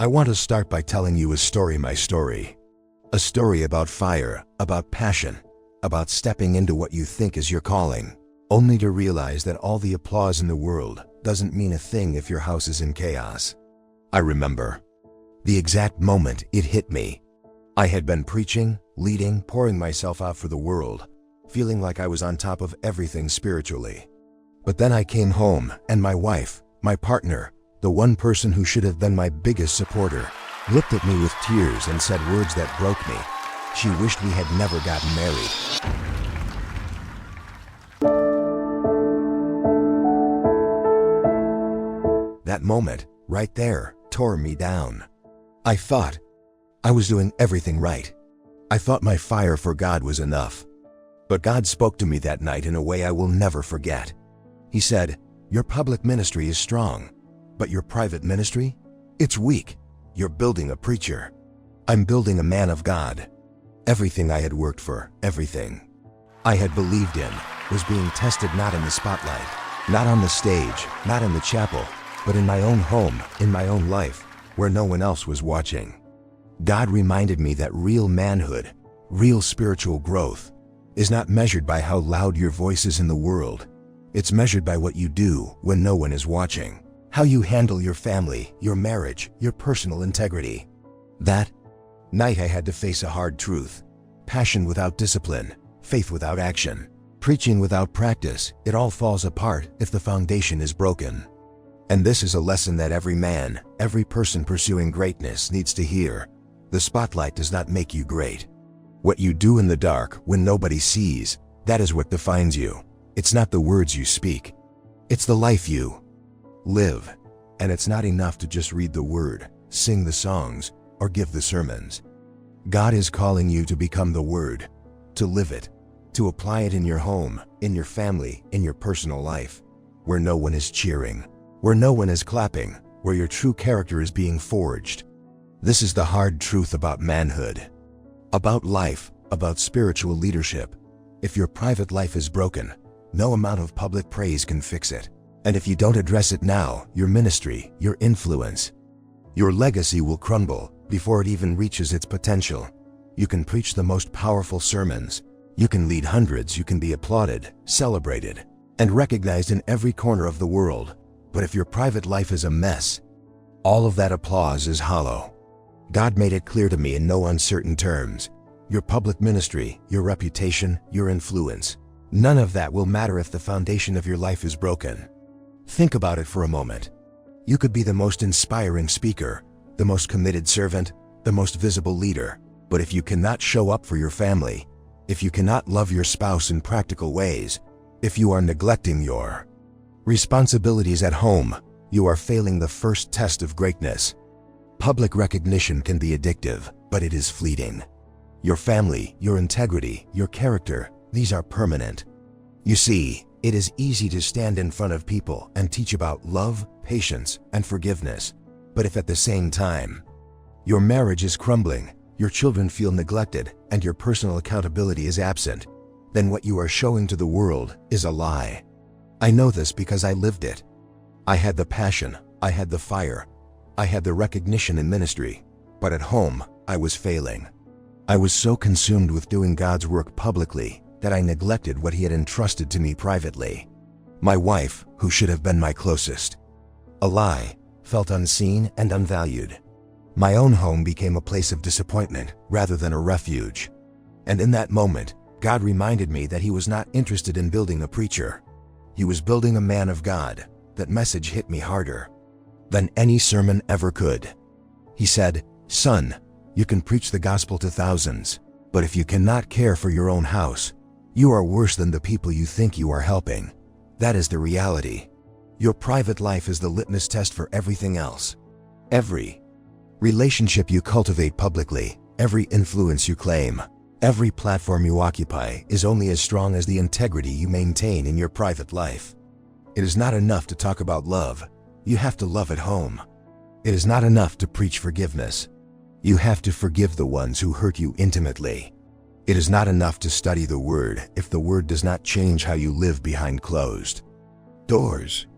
I want to start by telling you my story. A story about fire, about passion, about stepping into what you think is your calling, only to realize that all the applause in the world doesn't mean a thing if your house is in chaos. I remember the exact moment it hit me. I had been preaching, leading, pouring myself out for the world, feeling like I was on top of everything spiritually. But then I came home and my wife, my partner, the one person who should have been my biggest supporter, looked at me with tears and said words that broke me. She wished we had never gotten married. That moment, right there, tore me down. I thought I was doing everything right. I thought my fire for God was enough. But God spoke to me that night in a way I will never forget. He said, "Your public ministry is strong, but your private ministry? It's weak. You're building a preacher. I'm building a man of God." Everything I had worked for, everything I had believed in, was being tested not in the spotlight, not on the stage, not in the chapel, but in my own home, in my own life, where no one else was watching. God reminded me that real manhood, real spiritual growth, is not measured by how loud your voice is in the world. It's measured by what you do when no one is watching. How you handle your family, your marriage, your personal integrity. That night I had to face a hard truth. Passion without discipline, faith without action, preaching without practice, it all falls apart if the foundation is broken. And this is a lesson that every man, every person pursuing greatness needs to hear. The spotlight does not make you great. What you do in the dark when nobody sees, that is what defines you. It's not the words you speak. It's the life you live. And it's not enough to just read the word, sing the songs, or give the sermons. God is calling you to become the word, to live it, to apply it in your home, in your family, in your personal life, where no one is cheering, where no one is clapping, where your true character is being forged. This is the hard truth about manhood, about life, about spiritual leadership. If your private life is broken, no amount of public praise can fix it. And if you don't address it now, your ministry, your influence, your legacy will crumble before it even reaches its potential. You can preach the most powerful sermons. You can lead hundreds. You can be applauded, celebrated, and recognized in every corner of the world. But if your private life is a mess, all of that applause is hollow. God made it clear to me in no uncertain terms. Your public ministry, your reputation, your influence, none of that will matter if the foundation of your life is broken. Think about it for a moment. You could be the most inspiring speaker, the most committed servant, the most visible leader, but if you cannot show up for your family, if you cannot love your spouse in practical ways, if you are neglecting your responsibilities at home, you are failing the first test of greatness. Public recognition can be addictive, but it is fleeting. Your family, your integrity, your character, these are permanent. You see, it is easy to stand in front of people and teach about love, patience, and forgiveness. But if at the same time, your marriage is crumbling, your children feel neglected, and your personal accountability is absent, then what you are showing to the world is a lie. I know this because I lived it. I had the passion, I had the fire, I had the recognition in ministry, but at home, I was failing. I was so consumed with doing God's work publicly that I neglected what He had entrusted to me privately. My wife, who should have been my closest, a lie, felt unseen and unvalued. My own home became a place of disappointment rather than a refuge. And in that moment, God reminded me that He was not interested in building a preacher. He was building a man of God. That message hit me harder than any sermon ever could. He said, "Son, you can preach the gospel to thousands, but if you cannot care for your own house, you are worse than the people you think you are helping." That is the reality. Your private life is the litmus test for everything else. Every relationship you cultivate publicly, every influence you claim, every platform you occupy is only as strong as the integrity you maintain in your private life. It is not enough to talk about love. You have to love at home. It is not enough to preach forgiveness. You have to forgive the ones who hurt you intimately. It is not enough to study the Word if the Word does not change how you live behind closed doors.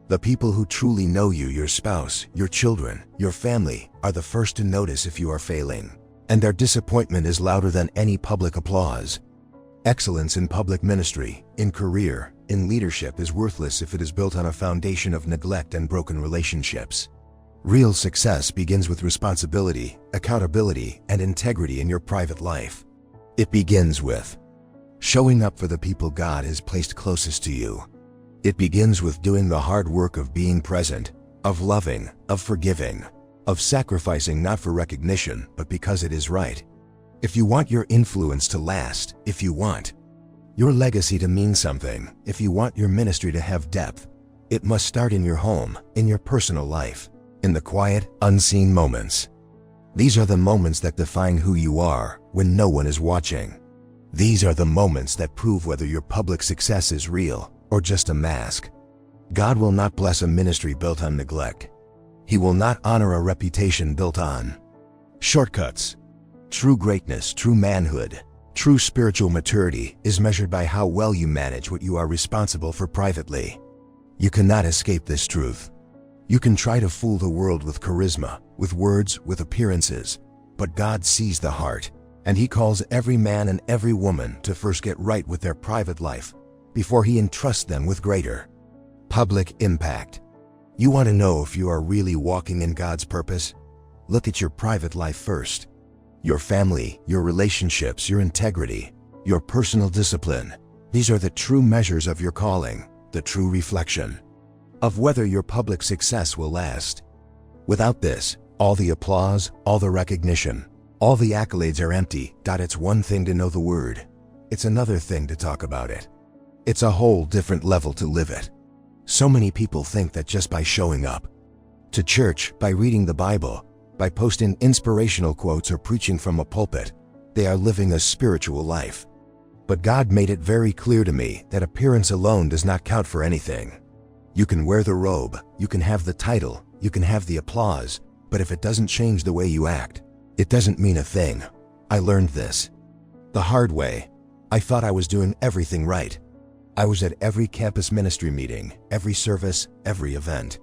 The people who truly know you, your spouse, your children, your family, are the first to notice if you are failing. And their disappointment is louder than any public applause. Excellence in public ministry, in career, in leadership is worthless if it is built on a foundation of neglect and broken relationships. Real success begins with responsibility, accountability, and integrity in your private life. It begins with showing up for the people God has placed closest to you. It begins with doing the hard work of being present, of loving, of forgiving, of sacrificing not for recognition, but because it is right. If you want your influence to last, if you want your legacy to mean something, if you want your ministry to have depth, it must start in your home, in your personal life, in the quiet, unseen moments. These are the moments that define who you are when no one is watching. These are the moments that prove whether your public success is real or just a mask. God will not bless a ministry built on neglect. He will not honor a reputation built on shortcuts. True greatness, true manhood, true spiritual maturity is measured by how well you manage what you are responsible for privately. You cannot escape this truth. You can try to fool the world with charisma, with words, with appearances, but God sees the heart, and He calls every man and every woman to first get right with their private life before He entrusts them with greater public impact. You want to know if you are really walking in God's purpose? Look at your private life first. Your family, your relationships, your integrity, your personal discipline. These are the true measures of your calling, the true reflection of whether your public success will last. Without this, all the applause, all the recognition, all the accolades are empty. It's one thing to know the word. It's another thing to talk about it. It's a whole different level to live it. So many people think that just by showing up to church, by reading the Bible, by posting inspirational quotes or preaching from a pulpit, they are living a spiritual life. But God made it very clear to me that appearance alone does not count for anything. You can wear the robe, you can have the title, you can have the applause, but if it doesn't change the way you act, it doesn't mean a thing. I learned this the hard way. I thought I was doing everything right. I was at every campus ministry meeting, every service, every event.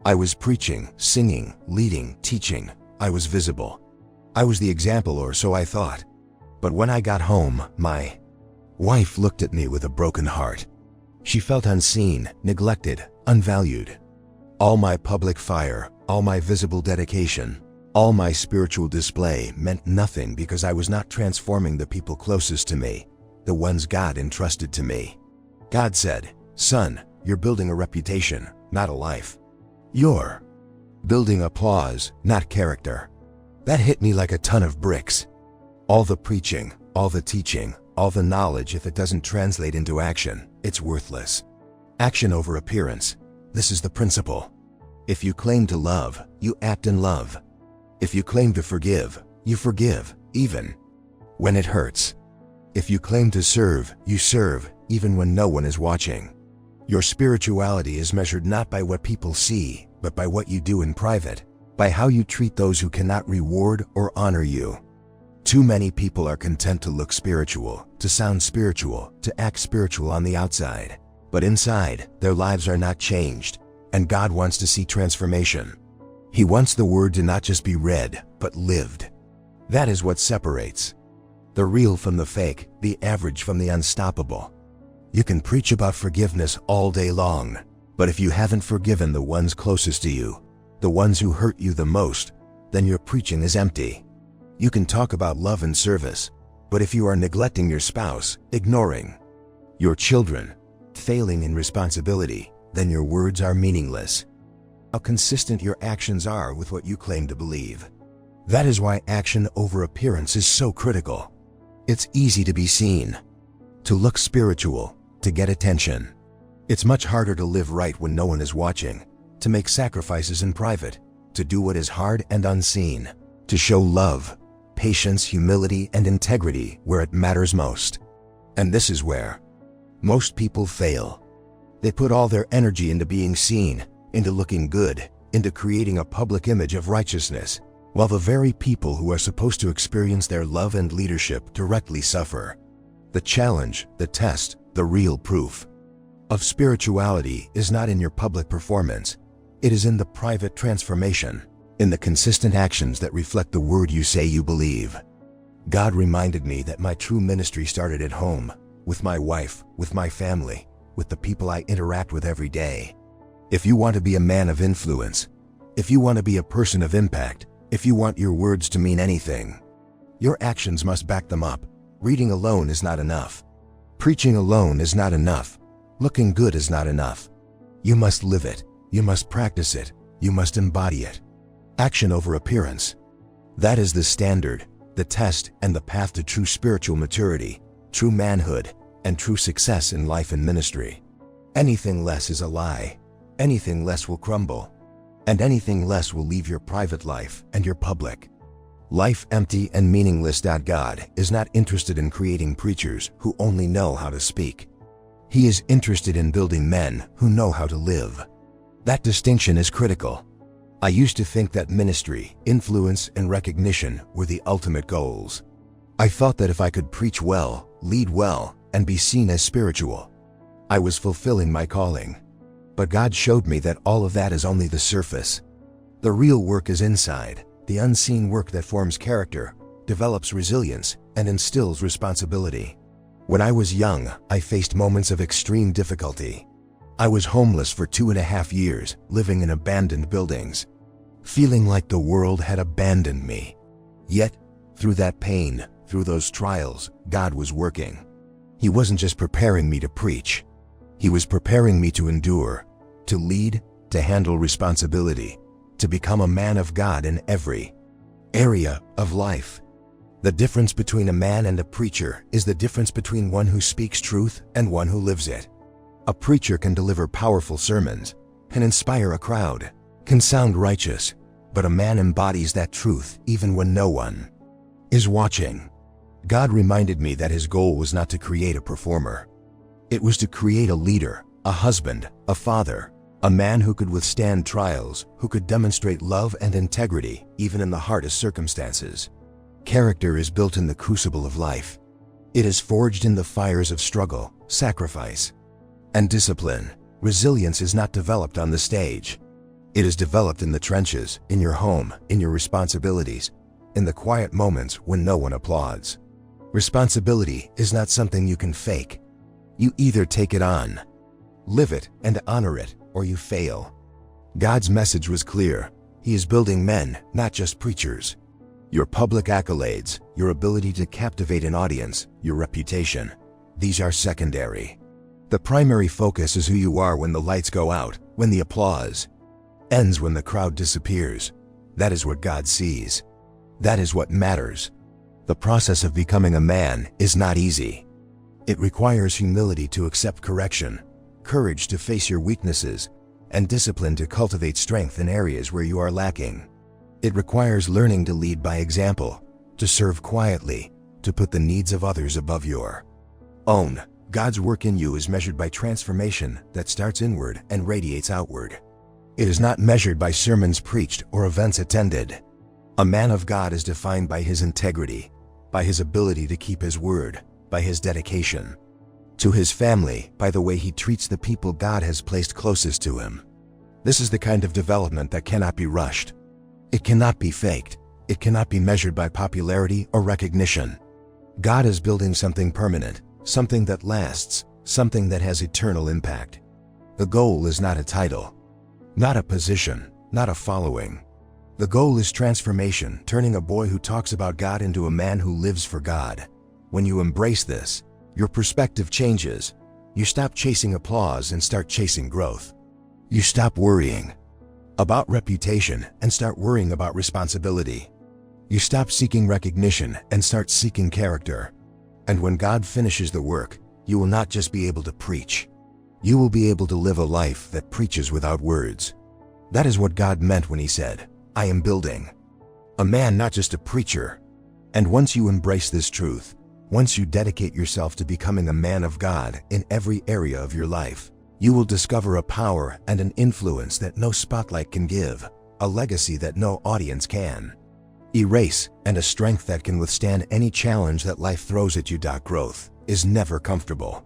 I was preaching, singing, leading, teaching. I was visible. I was the example, or so I thought. But when I got home, my wife looked at me with a broken heart. She felt unseen, neglected, unvalued. All my public fire, all my visible dedication, all my spiritual display meant nothing because I was not transforming the people closest to me, the ones God entrusted to me. God said, "Son, you're building a reputation, not a life. You're building applause, not character." That hit me like a ton of bricks. All the preaching, all the teaching, all the knowledge, if it doesn't translate into action, it's worthless. Action over appearance. This is the principle. If you claim to love, you act in love. If you claim to forgive, you forgive, even when it hurts. If you claim to serve, you serve, even when no one is watching. Your spirituality is measured not by what people see, but by what you do in private, by how you treat those who cannot reward or honor you. Too many people are content to look spiritual, to sound spiritual, to act spiritual on the outside, but inside, their lives are not changed, and God wants to see transformation. He wants the word to not just be read, but lived. That is what separates the real from the fake, the average from the unstoppable. You can preach about forgiveness all day long, but if you haven't forgiven the ones closest to you, the ones who hurt you the most, then your preaching is empty. You can talk about love and service, but if you are neglecting your spouse, ignoring your children, failing in responsibility, then your words are meaningless. How consistent your actions are with what you claim to believe. That is why action over appearance is so critical. It's easy to be seen, to look spiritual, to get attention. It's much harder to live right when no one is watching, to make sacrifices in private, to do what is hard and unseen, to show love, patience, humility, and integrity where it matters most. And this is where most people fail. They put all their energy into being seen, into looking good, into creating a public image of righteousness, while the very people who are supposed to experience their love and leadership directly suffer. The challenge, the test, the real proof of spirituality is not in your public performance. It is in the private transformation, in the consistent actions that reflect the word you say you believe. God reminded me that my true ministry started at home, with my wife, with my family, with the people I interact with every day. If you want to be a man of influence, if you want to be a person of impact, if you want your words to mean anything, your actions must back them up. Reading alone is not enough. Preaching alone is not enough. Looking good is not enough. You must live it. You must practice it. You must embody it. Action over appearance. That is the standard, the test, and the path to true spiritual maturity, true manhood, and true success in life and ministry. Anything less is a lie. Anything less will crumble. And anything less will leave your private life and your public life empty and meaningless. God is not interested in creating preachers who only know how to speak. He is interested in building men who know how to live. That distinction is critical. I used to think that ministry, influence, and recognition were the ultimate goals. I thought that if I could preach well, lead well, and be seen as spiritual, I was fulfilling my calling. But God showed me that all of that is only the surface. The real work is inside, the unseen work that forms character, develops resilience, and instills responsibility. When I was young, I faced moments of extreme difficulty. I was homeless for 2.5 years, living in abandoned buildings, feeling like the world had abandoned me. Yet, through that pain, through those trials, God was working. He wasn't just preparing me to preach. He was preparing me to endure, to lead, to handle responsibility, to become a man of God in every area of life. The difference between a man and a preacher is the difference between one who speaks truth and one who lives it. A preacher can deliver powerful sermons, can inspire a crowd, can sound righteous, but a man embodies that truth even when no one is watching. God reminded me that his goal was not to create a performer. It was to create a leader, a husband, a father, a man who could withstand trials, who could demonstrate love and integrity even in the hardest circumstances. Character is built in the crucible of life. It is forged in the fires of struggle, sacrifice, and discipline. Resilience is not developed on the stage. It is developed in the trenches, in your home, in your responsibilities, in the quiet moments when no one applauds. Responsibility is not something you can fake. You either take it on, live it, and honor it, or you fail. God's message was clear. He is building men, not just preachers. Your public accolades, your ability to captivate an audience, your reputation, these are secondary. The primary focus is who you are when the lights go out, when the applause ends, when the crowd disappears. That is what God sees. That is what matters. The process of becoming a man is not easy. It requires humility to accept correction, courage to face your weaknesses, and discipline to cultivate strength in areas where you are lacking. It requires learning to lead by example, to serve quietly, to put the needs of others above your own. God's work in you is measured by transformation that starts inward and radiates outward. It is not measured by sermons preached or events attended. A man of God is defined by his integrity, by his ability to keep his word, by his dedication to his family, by the way he treats the people God has placed closest to him. This is the kind of development that cannot be rushed. It cannot be faked. It cannot be measured by popularity or recognition. God is building something permanent, something that lasts, something that has eternal impact. The goal is not a title, not a position, not a following. The goal is transformation, turning a boy who talks about God into a man who lives for God. When you embrace this, your perspective changes. You stop chasing applause and start chasing growth. You stop worrying about reputation and start worrying about responsibility. You stop seeking recognition and start seeking character. And when God finishes the work, you will not just be able to preach. You will be able to live a life that preaches without words. That is what God meant when he said, I am building a man, not just a preacher. And once you embrace this truth, once you dedicate yourself to becoming a man of God in every area of your life, you will discover a power and an influence that no spotlight can give, a legacy that no audience can erase, and a strength that can withstand any challenge that life throws at you. Growth is never comfortable.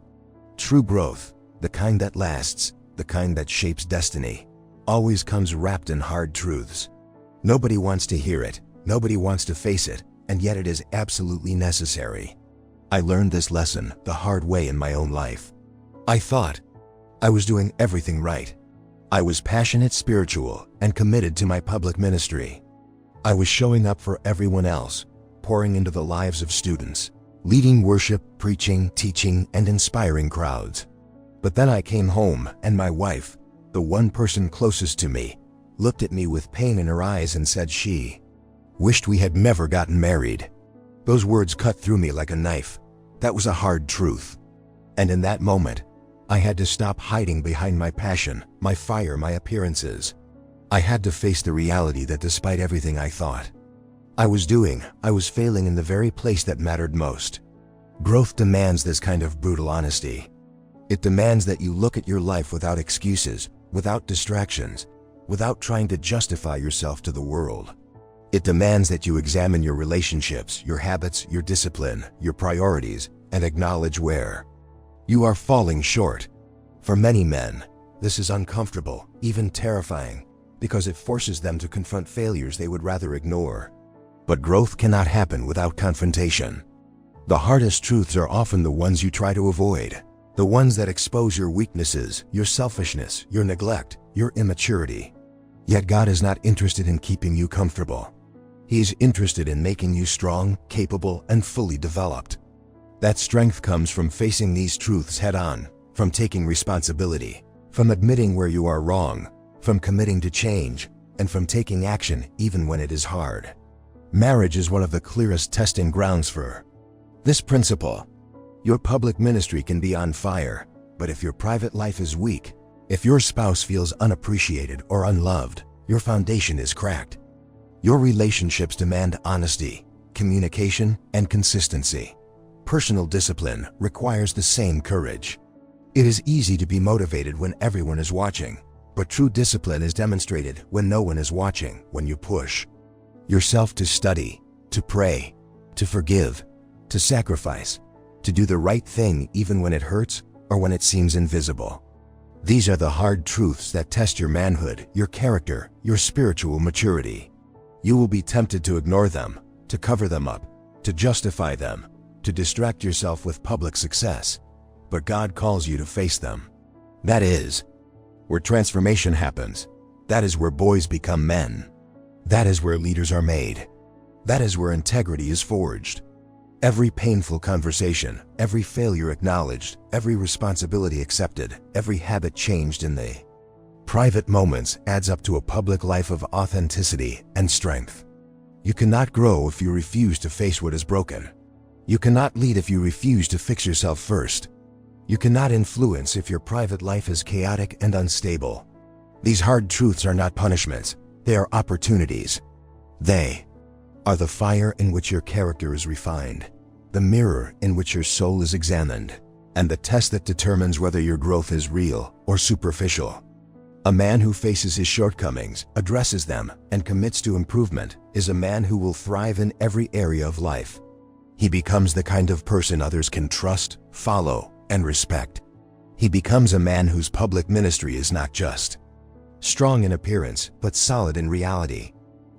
True growth The kind that lasts, the kind that shapes destiny, always comes wrapped in hard truths. Nobody wants to hear it, nobody wants to face it, and yet it is absolutely necessary. I learned this lesson the hard way in my own life. I thought I was doing everything right. I was passionate, spiritual, and committed to my public ministry. I was showing up for everyone else, pouring into the lives of students, leading worship, preaching, teaching, and inspiring crowds. But then I came home, and my wife, the one person closest to me, looked at me with pain in her eyes and said she wished we had never gotten married. Those words cut through me like a knife. That was a hard truth. And in that moment, I had to stop hiding behind my passion, my fire, my appearances. I had to face the reality that despite everything I thought I was doing, I was failing in the very place that mattered most. Growth demands this kind of brutal honesty. It demands that you look at your life without excuses, without distractions, without trying to justify yourself to the world. It demands that you examine your relationships, your habits, your discipline, your priorities, and acknowledge where you are falling short. For many men, this is uncomfortable, even terrifying, because it forces them to confront failures they would rather ignore. But growth cannot happen without confrontation. The hardest truths are often the ones you try to avoid, the ones that expose your weaknesses, your selfishness, your neglect, your immaturity. Yet God is not interested in keeping you comfortable. He is interested in making you strong, capable, and fully developed. That strength comes from facing these truths head-on, from taking responsibility, from admitting where you are wrong, from committing to change, and from taking action even when it is hard. Marriage is one of the clearest testing grounds for this principle. Your public ministry can be on fire, but if your private life is weak, if your spouse feels unappreciated or unloved, your foundation is cracked. Your relationships demand honesty, communication, and consistency. Personal discipline requires the same courage. It is easy to be motivated when everyone is watching, but true discipline is demonstrated when no one is watching, when you push yourself to study, to pray, to forgive, to sacrifice, to do the right thing even when it hurts or when it seems invisible. These are the hard truths that test your manhood, your character, your spiritual maturity. You will be tempted to ignore them, to cover them up, to justify them, to distract yourself with public success. But God calls you to face them. That is where transformation happens. That is where boys become men. That is where leaders are made. That is where integrity is forged. Every painful conversation, every failure acknowledged, every responsibility accepted, every habit changed in the private moments adds up to a public life of authenticity and strength. You cannot grow if you refuse to face what is broken. You cannot lead if you refuse to fix yourself first. You cannot influence if your private life is chaotic and unstable. These hard truths are not punishments. They are opportunities. They are the fire in which your character is refined, the mirror in which your soul is examined, and the test that determines whether your growth is real or superficial. A man who faces his shortcomings, addresses them, and commits to improvement is a man who will thrive in every area of life. He becomes the kind of person others can trust, follow, and respect. He becomes a man whose public ministry is not just strong in appearance, but solid in reality.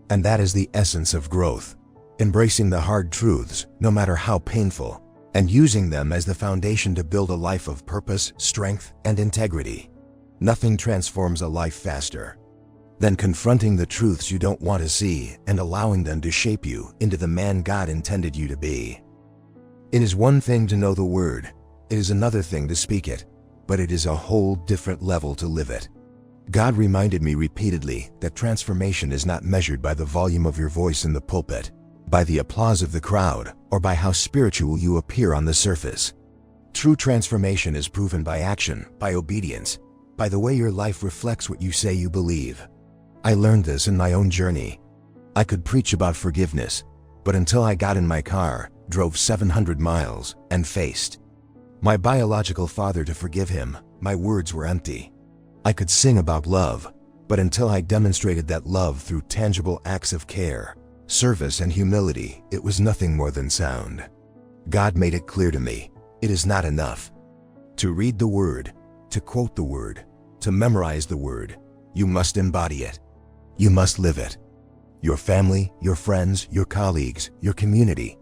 And that is the essence of growth, embracing the hard truths, no matter how painful, and using them as the foundation to build a life of purpose, strength, and integrity. Nothing transforms a life faster than confronting the truths you don't want to see and allowing them to shape you into the man God intended you to be. It is one thing to know the word, it is another thing to speak it, but it is a whole different level to live it. God reminded me repeatedly that transformation is not measured by the volume of your voice in the pulpit, by the applause of the crowd, or by how spiritual you appear on the surface. True transformation is proven by action, by obedience, by the way your life reflects what you say you believe. I learned this in my own journey. I could preach about forgiveness, but until I got in my car, drove 700 miles, and faced my biological father to forgive him, my words were empty. I could sing about love, but until I demonstrated that love through tangible acts of care, service, and humility, it was nothing more than sound. God made it clear to me, it is not enough to read the word, to quote the word, to memorize the word. You must embody it. You must live it. Your family, your friends, your colleagues, your community,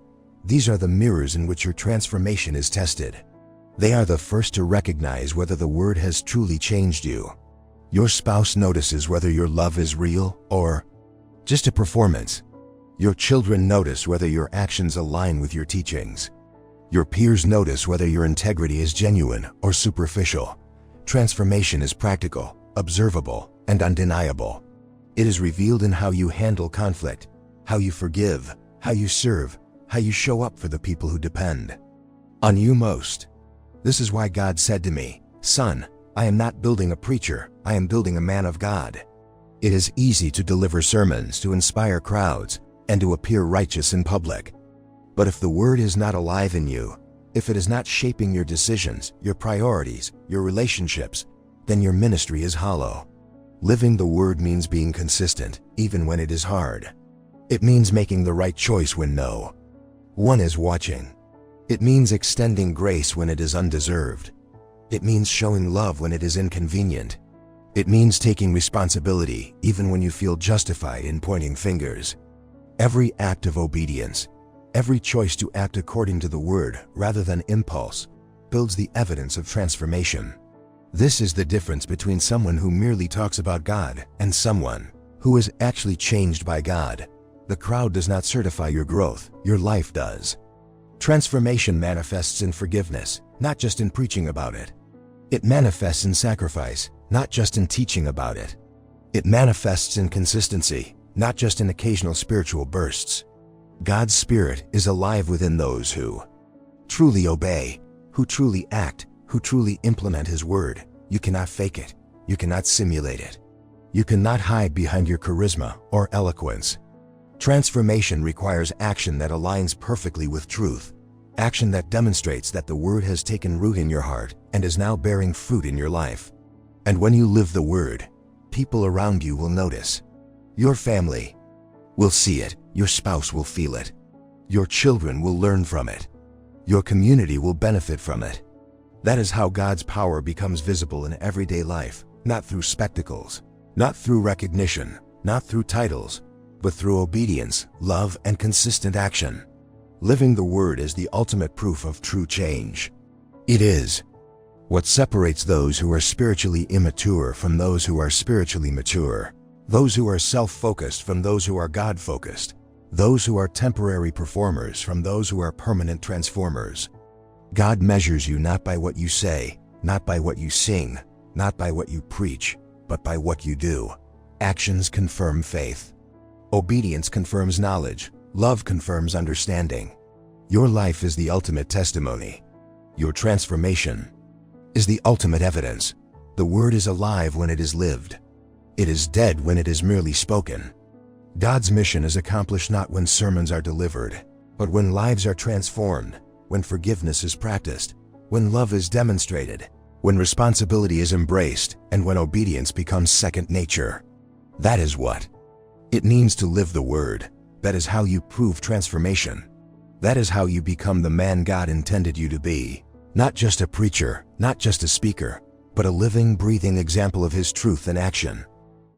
these are the mirrors in which your transformation is tested. They are the first to recognize whether the word has truly changed you. Your spouse notices whether your love is real or just a performance. Your children notice whether your actions align with your teachings. Your peers notice whether your integrity is genuine or superficial. Transformation is practical, observable, and undeniable. It is revealed in how you handle conflict, how you forgive, how you serve, how you show up for the people who depend on you most. This is why God said to me, "Son, I am not building a preacher, I am building a man of God." It is easy to deliver sermons to inspire crowds and to appear righteous in public. But if the word is not alive in you, if it is not shaping your decisions, your priorities, your relationships, then your ministry is hollow. Living the word means being consistent, even when it is hard. It means making the right choice when no one is watching. It means extending grace when it is undeserved. It means showing love when it is inconvenient. It means taking responsibility even when you feel justified in pointing fingers. Every act of obedience, every choice to act according to the word rather than impulse, builds the evidence of transformation. This is the difference between someone who merely talks about God and someone who is actually changed by God. The crowd does not certify your growth, your life does. Transformation manifests in forgiveness, not just in preaching about it. It manifests in sacrifice, not just in teaching about it. It manifests in consistency, not just in occasional spiritual bursts. God's Spirit is alive within those who truly obey, who truly act, who truly implement His word. You cannot fake it. You cannot simulate it. You cannot hide behind your charisma or eloquence. Transformation requires action that aligns perfectly with truth, action that demonstrates that the word has taken root in your heart and is now bearing fruit in your life. And when you live the word, people around you will notice. Your family will see it. Your spouse will feel it. Your children will learn from it. Your community will benefit from it. That is how God's power becomes visible in everyday life, not through spectacles, not through recognition, not through titles, but through obedience, love, and consistent action. Living the word is the ultimate proof of true change. It is what separates those who are spiritually immature from those who are spiritually mature, those who are self-focused from those who are God-focused, those who are temporary performers from those who are permanent transformers. God measures you not by what you say, not by what you sing, not by what you preach, but by what you do. Actions confirm faith. Obedience confirms knowledge. Love confirms understanding. Your life is the ultimate testimony. Your transformation is the ultimate evidence. The word is alive when it is lived. It is dead when it is merely spoken. God's mission is accomplished not when sermons are delivered, but when lives are transformed, when forgiveness is practiced, when love is demonstrated, when responsibility is embraced, and when obedience becomes second nature. That is what it means to live the word. That is how you prove transformation. That is how you become the man God intended you to be. Not just a preacher, not just a speaker, but a living, breathing example of His truth in action.